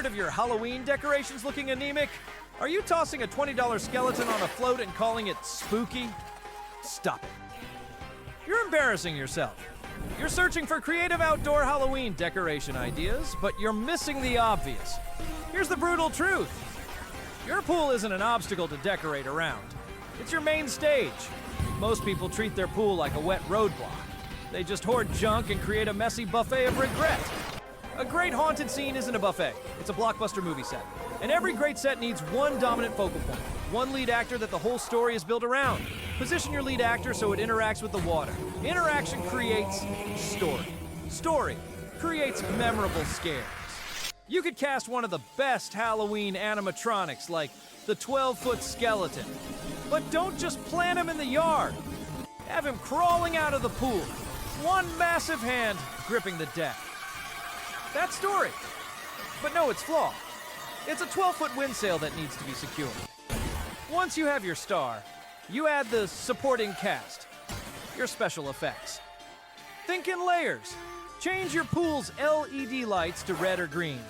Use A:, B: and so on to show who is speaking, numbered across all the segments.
A: Tired of your Halloween decorations looking anemic? Are you tossing a $20 skeleton on a float and calling it spooky? Stop it. You're embarrassing yourself. You're searching for creative outdoor Halloween decoration ideas, but you're missing the obvious. Here's the brutal truth. Your pool isn't an obstacle to decorate around. It's your main stage. Most people treat their pool like a wet roadblock. They just hoard junk and create a messy buffet of regret. A great haunted scene isn't a buffet. It's a blockbuster movie set. And every great set needs one dominant focal point, one lead actor that the whole story is built around. Position your lead actor so it interacts with the water. Interaction creates story. Story creates memorable scares. You could cast one of the best Halloween animatronics, like the 12-foot skeleton. But don't just plant him in the yard. Have him crawling out of the pool, one massive hand gripping the deck. That's story. But no, it's flawed. It's a 12-foot wind sail that needs to be secured. Once you have your star, you add the supporting cast, your special effects. Think in layers. Change your pool's LED lights to red or green.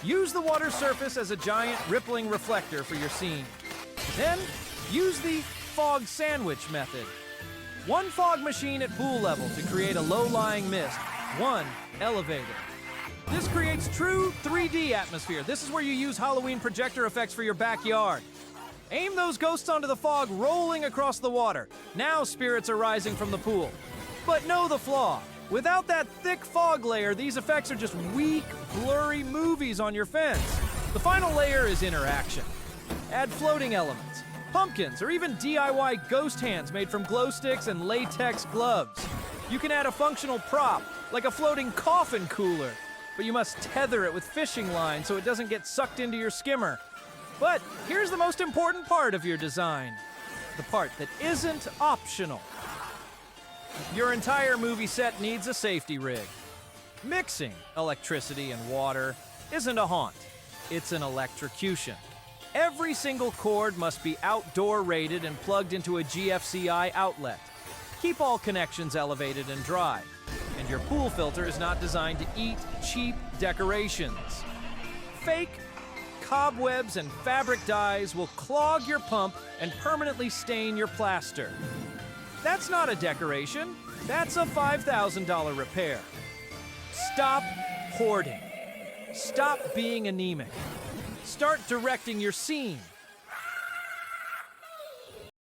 A: Use the water surface as a giant rippling reflector for your scene. Then, use the fog sandwich method. One fog machine at pool level to create a low-lying mist, one elevator. This creates true 3D atmosphere. This is where you use Halloween projector effects for your backyard. Aim those ghosts onto the fog rolling across the water. Now spirits are rising from the pool. But know the flaw. Without that thick fog layer, these effects are just weak, blurry movies on your fence. The final layer is interaction. Add floating elements, pumpkins, or even DIY ghost hands made from glow sticks and latex gloves. You can add a functional prop, like a floating coffin cooler, but you must tether it with fishing line so it doesn't get sucked into your skimmer. But here's the most important part of your design, the part that isn't optional. Your entire movie set needs a safety rig. Mixing electricity and water isn't a haunt, it's an electrocution. Every single cord must be outdoor rated and plugged into a GFCI outlet. Keep all connections elevated and dry. And your pool filter is not designed to eat cheap decorations. Fake cobwebs and fabric dyes will clog your pump and permanently stain your plaster. That's not a decoration, that's a $5,000 repair. Stop hoarding. Stop being anemic. Start directing your scene.